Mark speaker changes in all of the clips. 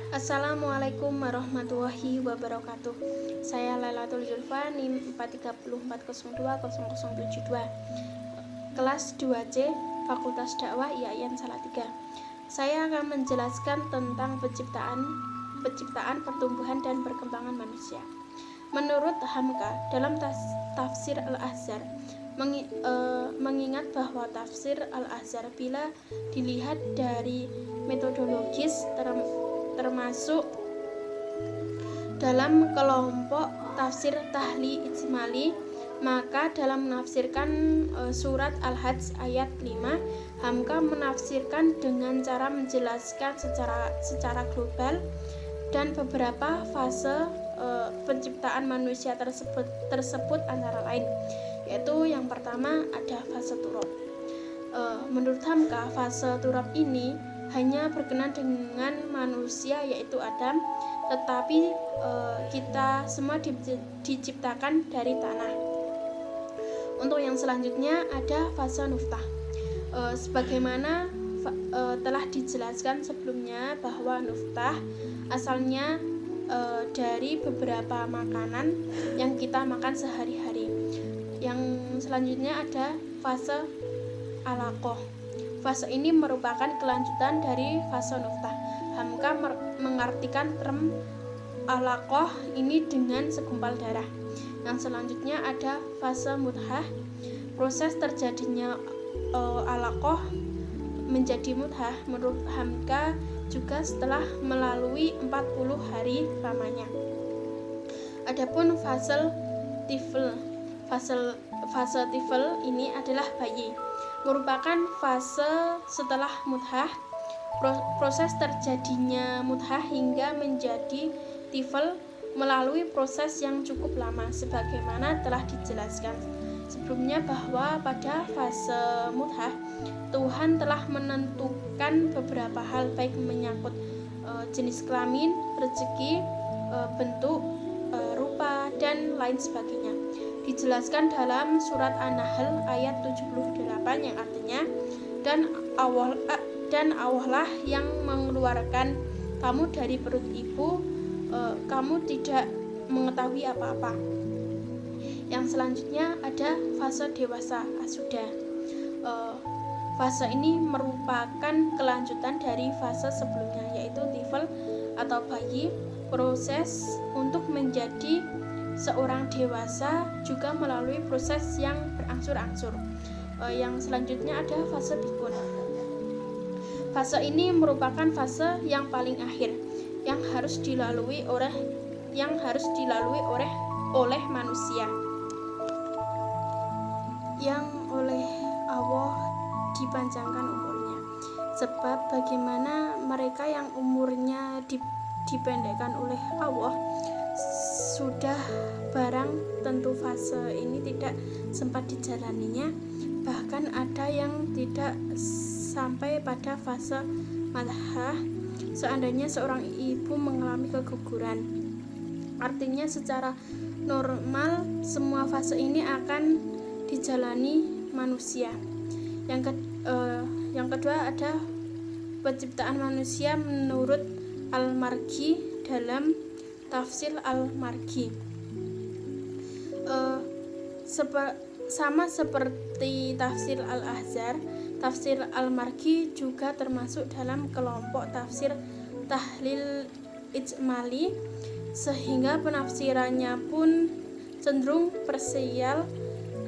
Speaker 1: Assalamualaikum warahmatullahi wabarakatuh. Saya Lailatul Zulfa, NIM 43040200072, kelas 2C, Fakultas Dakwah IAIN Salatiga. Saya akan menjelaskan tentang penciptaan, pertumbuhan, dan perkembangan manusia. Menurut Hamka, dalam tafsir Al-Ahzar, mengingat bahwa tafsir Al-Ahzar bila dilihat dari metodologis termasuk dalam kelompok tafsir tahli ijmali, maka dalam menafsirkan surat Al-Hajj ayat 5, Hamka menafsirkan dengan cara menjelaskan secara global dan beberapa fase penciptaan manusia tersebut antara lain, yaitu yang pertama ada fase turab. Menurut Hamka, fase turab ini hanya berkenan dengan manusia, yaitu Adam, tetapi kita semua diciptakan dari tanah. Untuk yang selanjutnya ada fase nuftah. Sebagaimana telah dijelaskan sebelumnya bahwa nuftah asalnya dari beberapa makanan yang kita makan sehari-hari. Yang selanjutnya ada fase alaqah. Fase ini merupakan kelanjutan dari fase nuftah. Hamka mengartikan term alaqah ini dengan segumpal darah. Yang selanjutnya ada fase mudghah. Proses terjadinya alaqah menjadi mudghah menurut Hamka juga setelah melalui 40 hari lamanya. Adapun fase tifl. Fase tifl ini adalah bayi, merupakan fase setelah mudghah. Proses terjadinya mudghah hingga menjadi tifl melalui proses yang cukup lama, sebagaimana telah dijelaskan sebelumnya bahwa pada fase mudghah Tuhan telah menentukan beberapa hal, baik menyangkut jenis kelamin, rezeki, bentuk, rupa, dan lain sebagainya. Dijelaskan dalam surat An-Nahl ayat 78 yang artinya dan Allah lah yang mengeluarkan kamu dari perut ibu, kamu tidak mengetahui apa-apa. Yang selanjutnya ada fase dewasa asuda. Fase ini merupakan kelanjutan dari fase sebelumnya, yaitu tifl atau bayi. Proses untuk menjadi seorang dewasa juga melalui proses yang berangsur-angsur. Yang selanjutnya ada fase bikun. Fase ini merupakan fase yang paling akhir yang harus dilalui oleh manusia, yang oleh Allah dipanjangkan umurnya. Sebab bagaimana mereka yang umurnya dipendekkan oleh Allah, sudah barang tentu fase ini tidak sempat dijalaninya. Bahkan ada yang tidak sampai pada fase madhah seandainya seorang ibu mengalami keguguran. Artinya secara normal semua fase ini akan dijalani manusia. Yang kedua ada penciptaan manusia menurut Al-Marghi dalam tafsir Al-Marghi. Sama seperti tafsir Al-Ahzar, tafsir Al-Marghi juga termasuk dalam kelompok tafsir tahlil ijmali, sehingga penafsirannya pun cenderung parsial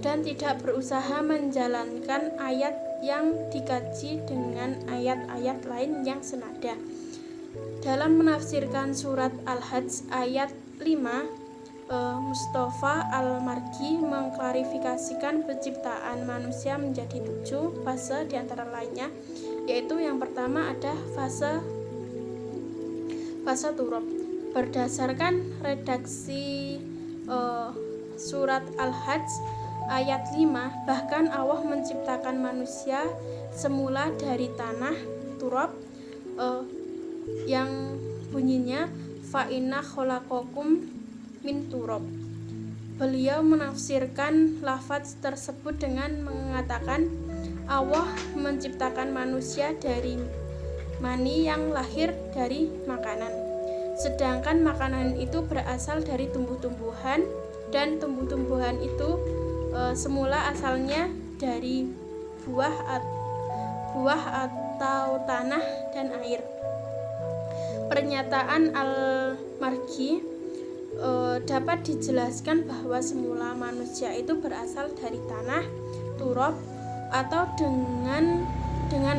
Speaker 1: dan tidak berusaha menjalankan ayat yang dikaji dengan ayat-ayat lain yang senada. Dalam menafsirkan surat Al-Hajj ayat 5, Mustafa Al-Marghi mengklarifikasikan penciptaan manusia menjadi 7 fase diantara lainnya, yaitu yang pertama ada fase turab. Berdasarkan redaksi surat Al-Hajj ayat 5, bahkan Allah menciptakan manusia semula dari tanah turab, yang bunyinya fa inna khalaqakum min turab. Beliau menafsirkan lafaz tersebut dengan mengatakan Allah menciptakan manusia dari mani yang lahir dari makanan. Sedangkan makanan itu berasal dari tumbuh-tumbuhan, dan tumbuh-tumbuhan itu semula asalnya dari buah atau tanah dan air. Pernyataan Al-Marghi dapat dijelaskan bahwa semula manusia itu berasal dari tanah, turab, atau dengan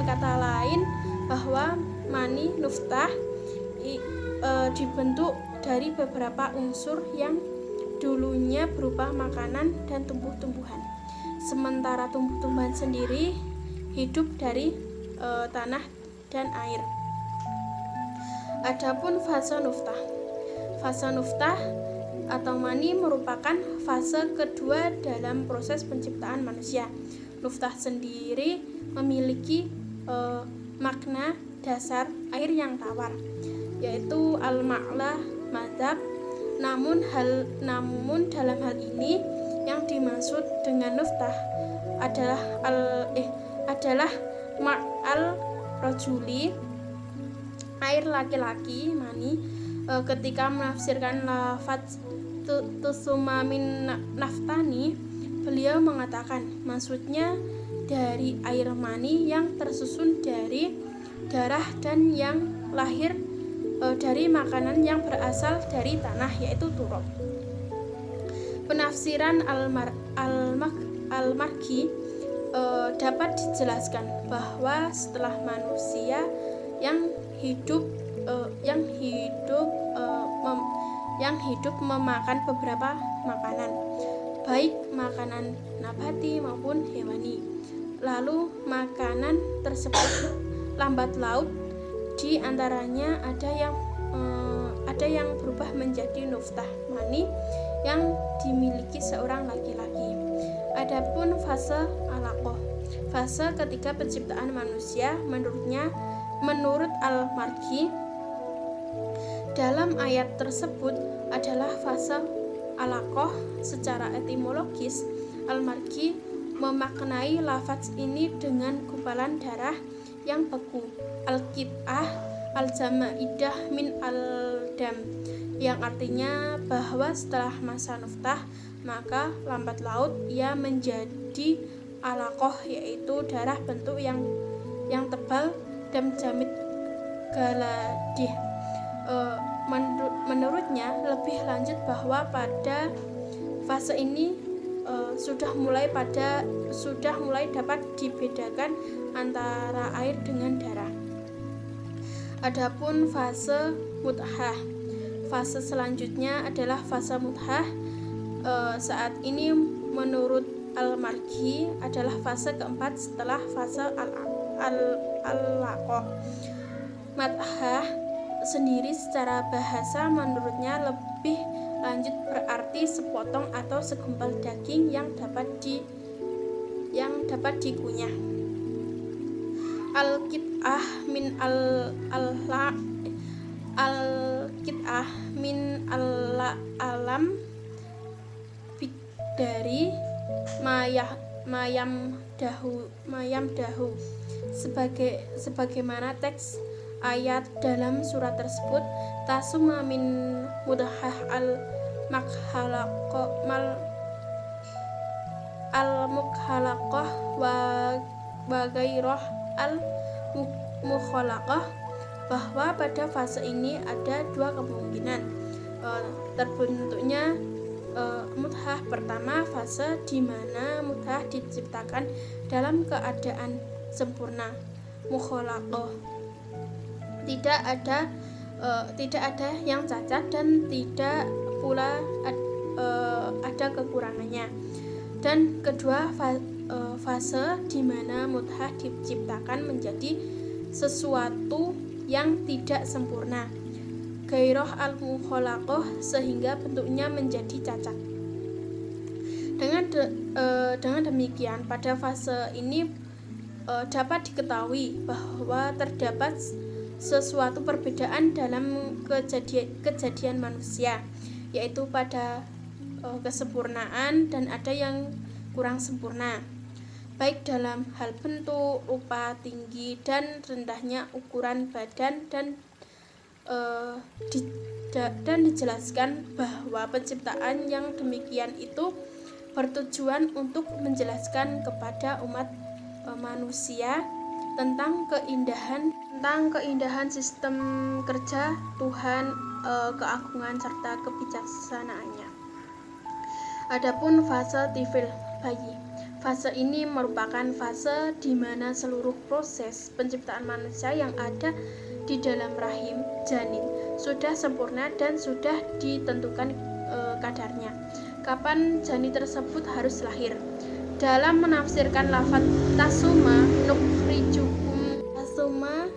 Speaker 1: kata lain bahwa mani nuftah dibentuk dari beberapa unsur yang dulunya berupa makanan dan tumbuh-tumbuhan. Sementara tumbuh-tumbuhan sendiri hidup dari tanah dan air. Adapun fase nuftah. Fase nuftah atau mani merupakan fase kedua dalam proses penciptaan manusia. Nuftah sendiri memiliki makna dasar air yang tawar, yaitu al-ma'la madzab. Namun dalam hal ini yang dimaksud dengan nuftah adalah ma'al rajuli, air laki-laki, mani. Ketika menafsirkan lafaz tusuma min naftani, beliau mengatakan maksudnya dari air mani yang tersusun dari darah dan yang lahir dari makanan yang berasal dari tanah, yaitu turab. Penafsiran Al-Marghi dapat dijelaskan bahwa setelah manusia yang hidup memakan beberapa makanan, baik makanan nabati maupun hewani, lalu makanan tersebut lambat laun di antaranya ada yang berubah menjadi nuftah, mani yang dimiliki seorang laki-laki. Adapun fase alaqah, fase ketika penciptaan manusia, menurut Al-Marghi dalam ayat tersebut adalah fase alaqah. Secara etimologis, Al-Marghi memaknai lafaz ini dengan gumpalan darah yang beku, al-qit'ah al-jamaidah min al-dam, yang artinya bahwa setelah masa nuftah maka lambat laun ia menjadi alaqah, yaitu darah bentuk yang tebal dan jamid galadih. Menurutnya lebih lanjut bahwa pada fase ini sudah mulai dapat dibedakan antara air dengan darah. Adapun fase mudhah, fase selanjutnya adalah fase mudhah. Saat ini menurut Al-Marghi adalah fase keempat setelah fase al-laqah. Mudhah sendiri secara bahasa menurutnya lebih lanjut berarti sepotong atau segumpal daging yang dapat dikunyah. Al-qit'ah min al-qit'ah min al-alam dari mayam dahu sebagaimana teks ayat dalam surat tersebut. Tasuma min mudhah al-mukhalaqah wa gairah al-mukhalaqah, bahwa pada fase ini ada dua kemungkinan terbentuknya mudhah. Pertama, fase di mana mudhah diciptakan dalam keadaan sempurna, mukhalaqah, tidak ada yang cacat dan tidak pula ada kekurangannya. Dan kedua, fase di mana mudhah diciptakan menjadi sesuatu yang tidak sempurna, gairah al-mukhalaqah, sehingga bentuknya menjadi cacat. Dengan demikian, pada fase ini dapat diketahui bahwa terdapat sesuatu perbedaan dalam kejadian manusia, yaitu pada kesempurnaan dan ada yang kurang sempurna. baik dalam hal bentuk, rupa, tinggi, dan rendahnya ukuran badan, dan dijelaskan bahwa penciptaan yang demikian itu bertujuan untuk menjelaskan kepada umat manusia tentang keindahan sistem kerja Tuhan, keagungan serta kebijaksanaannya. Adapun fase tifil bayi, fase ini merupakan fase di mana seluruh proses penciptaan manusia yang ada di dalam rahim janin sudah sempurna dan sudah ditentukan kadarnya kapan janin tersebut harus lahir. Dalam menafsirkan lafaz tasuma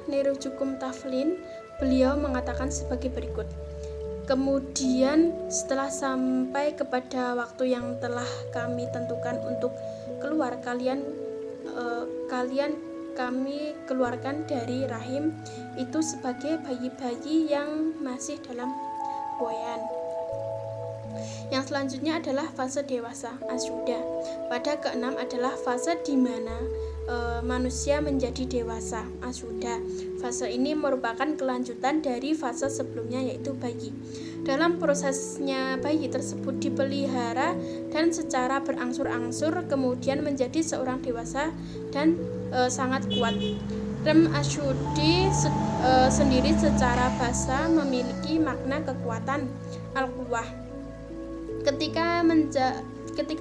Speaker 1: nirujukum taflin, beliau mengatakan sebagai berikut: kemudian setelah sampai kepada waktu yang telah kami tentukan untuk keluar, kami keluarkan dari rahim itu sebagai bayi-bayi yang masih dalam buayan. Yang selanjutnya adalah fase dewasa asyuda. Pada keenam adalah fase di mana manusia menjadi dewasa asyuda. Fase ini merupakan kelanjutan dari fase sebelumnya, yaitu bayi. Dalam prosesnya bayi tersebut dipelihara dan secara berangsur-angsur kemudian menjadi seorang dewasa dan sangat kuat. Rem asyudi sendiri secara bahasa memiliki makna kekuatan al-quwah. Ketika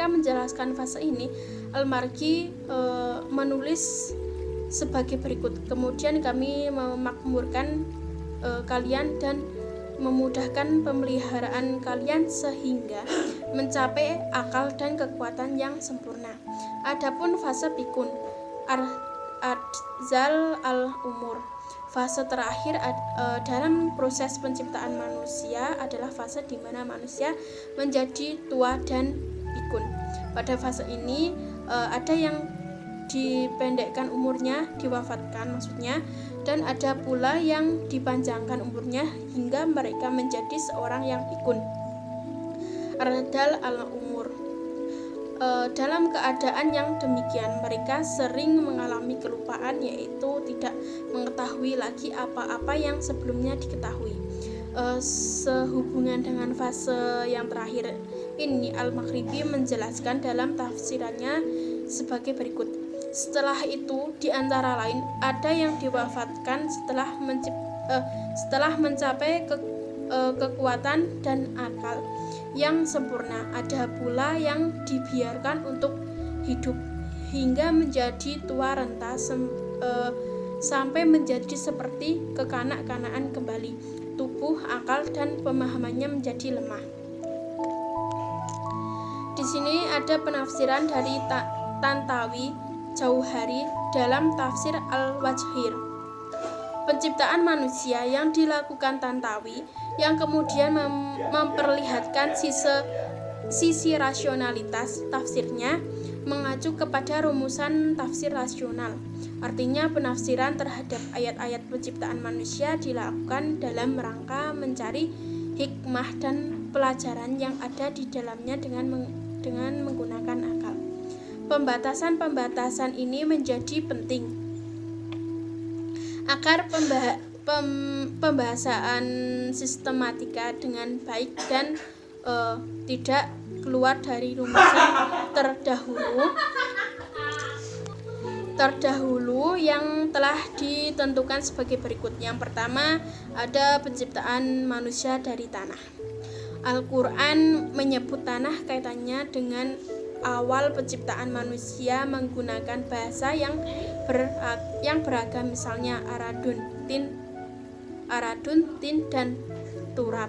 Speaker 1: menjelaskan fase ini, Al-Marghi menulis sebagai berikut: kemudian kami memakmurkan kalian dan memudahkan pemeliharaan kalian sehingga mencapai akal dan kekuatan yang sempurna. Adapun fase pikun adzal al-umur, fase terakhir dalam proses penciptaan manusia adalah fase di mana manusia menjadi tua dan pikun. Pada fase ini ada yang dipendekkan umurnya, diwafatkan maksudnya, dan ada pula yang dipanjangkan umurnya hingga mereka menjadi seorang yang pikun. Ardal al-umur, dalam keadaan yang demikian mereka sering mengalami kelupaan, yaitu tidak mengetahui lagi apa-apa yang sebelumnya diketahui. Sehubungan dengan fase yang terakhir ini, Al-Maghribi menjelaskan dalam tafsirannya sebagai berikut: setelah itu, di antara lain, ada yang diwafatkan setelah mencapai kekuatan dan akal yang sempurna. Ada pula yang dibiarkan untuk hidup hingga menjadi tua renta sampai menjadi seperti kekanak-kanakan kembali. Tubuh, akal, dan pemahamannya menjadi lemah. Di sini ada penafsiran dari Tantawi Jauhari dalam tafsir Al-Wajhir. Penciptaan manusia yang dilakukan Tantawi yang kemudian memperlihatkan sisi rasionalitas tafsirnya mengacu kepada rumusan tafsir rasional. Artinya penafsiran terhadap ayat-ayat penciptaan manusia dilakukan dalam rangka mencari hikmah dan pelajaran yang ada di dalamnya dengan menggunakan akal. Pembatasan ini menjadi penting agar pembahasan sistematika dengan baik dan tidak keluar dari rumusan terdahulu yang telah ditentukan sebagai berikut. Yang pertama, ada penciptaan manusia dari tanah. Al-Quran menyebut tanah kaitannya dengan awal penciptaan manusia menggunakan bahasa yang beragam, misalnya aradun, tin, dan turab.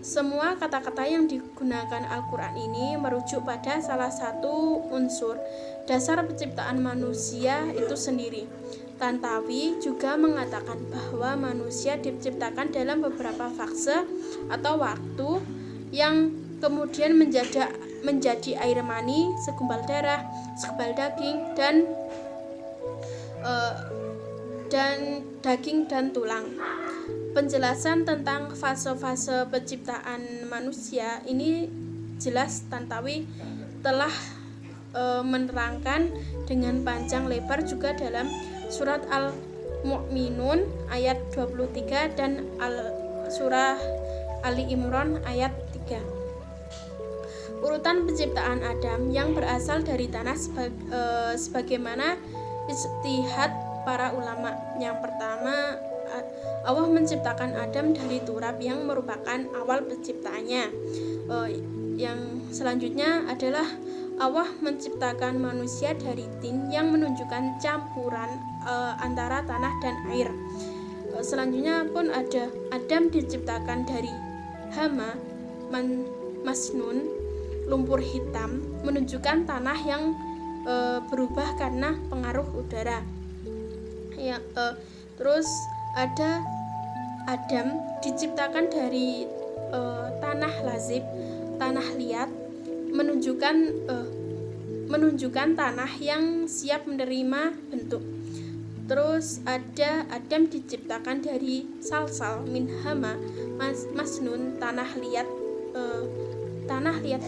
Speaker 1: Semua kata-kata yang digunakan Al-Quran ini merujuk pada salah satu unsur dasar penciptaan manusia itu sendiri. Tantawi juga mengatakan bahwa manusia diciptakan dalam beberapa fase atau waktu yang kemudian menjadi air mani, segumpal darah, segumpal daging, dan daging dan tulang. Penjelasan tentang fase-fase penciptaan manusia ini jelas Tantawi telah menerangkan dengan panjang lebar juga dalam surat Al-Mu'minun ayat 23 dan surah Ali Imran ayat 3. Urutan penciptaan Adam yang berasal dari tanah sebagaimana ijtihad para ulama. Yang pertama, Allah menciptakan Adam dari turab yang merupakan awal penciptaannya. Yang selanjutnya adalah Allah menciptakan manusia dari tin yang menunjukkan campuran antara tanah dan air. Selanjutnya pun ada Adam diciptakan dari hama masnun, lumpur hitam, menunjukkan tanah yang berubah karena pengaruh udara. Terus ada Adam diciptakan dari tanah lazib, tanah liat, menunjukkan tanah yang siap menerima bentuk. Terus ada Adam diciptakan dari salsal min hama masnun, tanah liat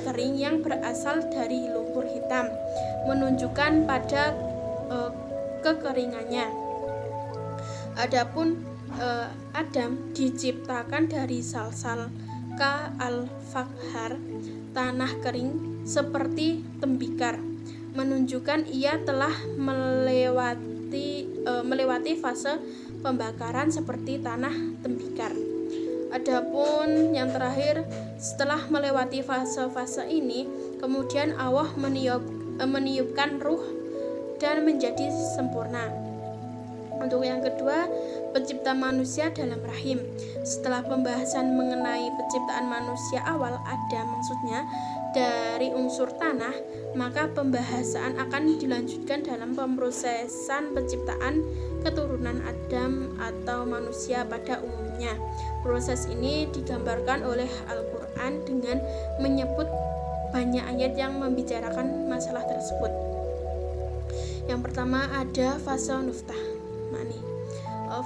Speaker 1: kering yang berasal dari lumpur hitam, menunjukkan pada kekeringannya. Adapun Adam diciptakan dari salsal ka al-fakhar, tanah kering seperti tembikar, menunjukkan ia telah melewati fase pembakaran seperti tanah tembikar. Adapun yang terakhir, setelah melewati fase-fase ini, kemudian Allah meniupkan ruh dan menjadi sempurna. Untuk yang kedua, pencipta manusia dalam rahim. Setelah pembahasan mengenai penciptaan manusia awal, Adam maksudnya, dari unsur tanah, maka pembahasan akan dilanjutkan dalam pemrosesan penciptaan keturunan Adam atau manusia pada umumnya. Proses ini digambarkan oleh Al-Quran dengan menyebut banyak ayat yang membicarakan masalah tersebut. Yang pertama ada fase nuftah mani.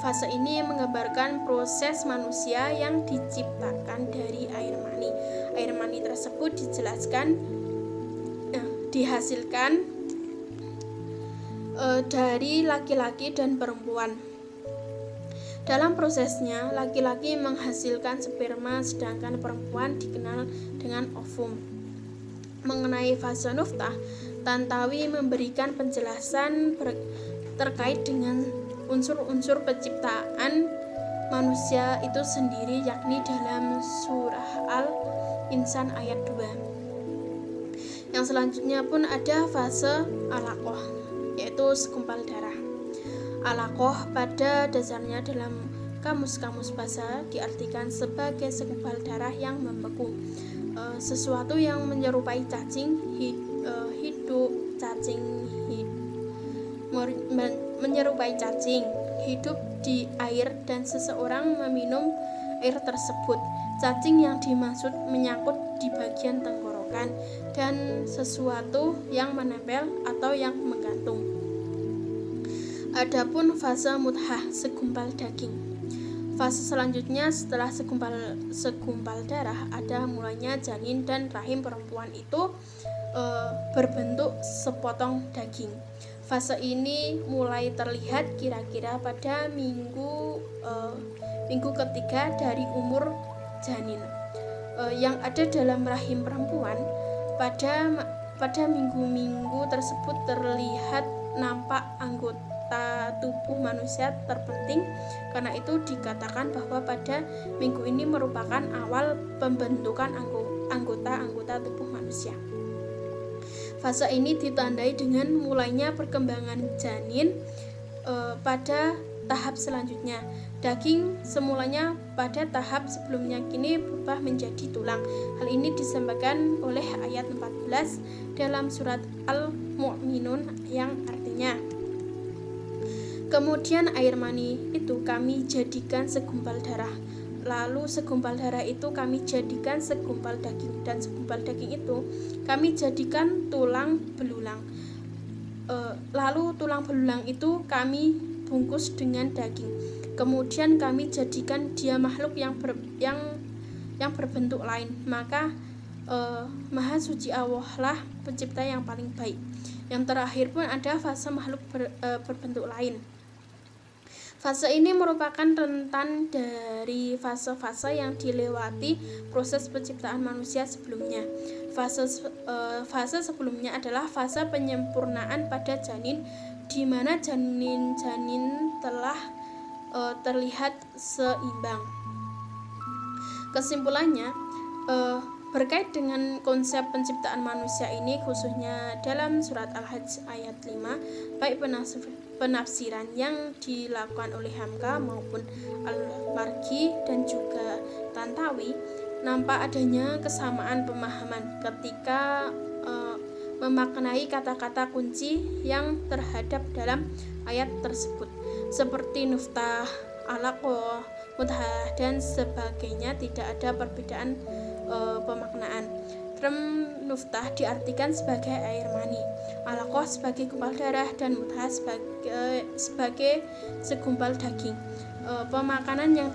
Speaker 1: Fase ini menggambarkan proses manusia yang diciptakan dari air mani. Air mani tersebut dihasilkan dari laki-laki dan perempuan. Dalam prosesnya, laki-laki menghasilkan sperma, sedangkan perempuan dikenal dengan ovum. Mengenai fase nuftah, Tantawi memberikan penjelasan terkait dengan unsur-unsur penciptaan manusia itu sendiri, yakni dalam surah Al-Insan ayat 2. Yang selanjutnya pun ada fase alaqah, yaitu segumpal darah. Alaqah pada dasarnya dalam kamus-kamus bahasa diartikan sebagai segumpal darah yang membeku, sesuatu yang menyerupai cacing hidup, menyerupai cacing hidup di air dan seseorang meminum air tersebut. Cacing yang dimaksud menyangkut di bagian tenggorokan dan sesuatu yang menempel atau yang menggantung. Adapun fase mudhah, segumpal daging. Fase selanjutnya setelah segumpal darah ada mulanya janin dan rahim perempuan itu berbentuk sepotong daging. Fase ini mulai terlihat kira-kira pada minggu ketiga dari umur janin yang ada dalam rahim perempuan. Pada minggu-minggu tersebut terlihat nampak anggota tubuh manusia terpenting. Karena itu dikatakan bahwa pada minggu ini merupakan awal pembentukan anggota tubuh manusia. Fase ini ditandai dengan mulainya perkembangan janin pada tahap selanjutnya. Daging semulanya pada tahap sebelumnya kini berubah menjadi tulang. Hal ini disampaikan oleh ayat 14 dalam surat Al-Mu'minun yang artinya, kemudian air mani itu kami jadikan segumpal darah. Lalu segumpal darah itu kami jadikan segumpal daging, dan segumpal daging itu kami jadikan tulang belulang. Lalu tulang belulang itu kami bungkus dengan daging. Kemudian kami jadikan dia makhluk yang berbentuk lain. Maka Maha Suci Allah lah pencipta yang paling baik. Yang terakhir pun ada fase makhluk berbentuk lain. Fase ini merupakan rentan dari fase-fase yang dilewati proses penciptaan manusia sebelumnya. Fase sebelumnya adalah fase penyempurnaan pada janin, di mana janin-janin telah terlihat seimbang. Kesimpulannya, berkait dengan konsep penciptaan manusia ini, khususnya dalam surat Al-Hajj ayat 5, baik penafsiran yang dilakukan oleh Hamka maupun Al-Marghi dan juga Tantawi, nampak adanya kesamaan pemahaman ketika memaknai kata-kata kunci yang terhadap dalam ayat tersebut, seperti nuftah, alaqah, mutah, dan sebagainya. Tidak ada perbedaan pemaknaan. Term nuftah diartikan sebagai air mani, alaqah sebagai gumpal darah, dan mutah sebagai segumpal daging. Pemakanan yang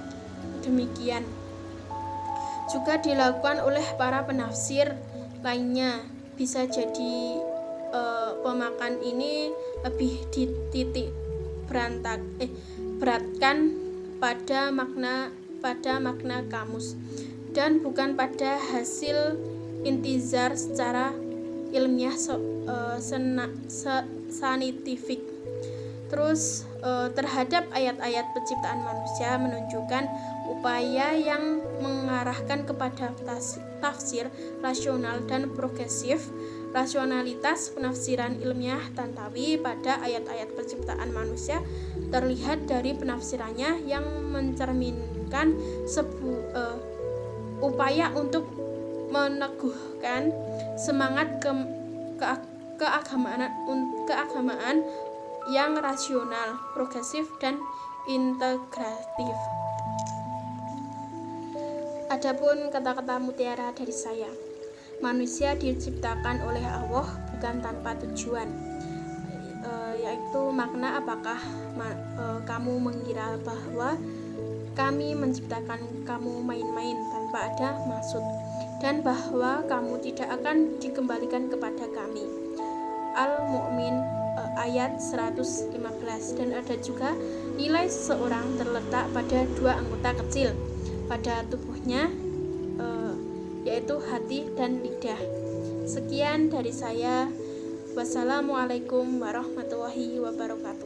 Speaker 1: demikian juga dilakukan oleh para penafsir lainnya. Bisa jadi pemakan ini lebih dititik beratkan pada makna kamus dan bukan pada hasil intizar secara ilmiah saintifik. Terus terhadap ayat-ayat penciptaan manusia menunjukkan upaya yang mengarahkan kepada tafsir rasional dan progresif. Rasionalitas penafsiran ilmiah Tantawi pada ayat-ayat penciptaan manusia terlihat dari penafsirannya yang mencerminkan upaya untuk meneguhkan semangat keagamaan yang rasional, progresif, dan integratif. Adapun kata-kata mutiara dari saya, manusia diciptakan oleh Allah bukan tanpa tujuan, yaitu makna apakah kamu mengira bahwa kami menciptakan kamu main-main tanpa ada maksud, dan bahwa kamu tidak akan dikembalikan kepada kami. Al-Mu'min ayat 115. Dan ada juga nilai seseorang terletak pada dua anggota kecil pada tubuhnya, yaitu hati dan lidah. Sekian dari saya. Wassalamualaikum warahmatullahi wabarakatuh.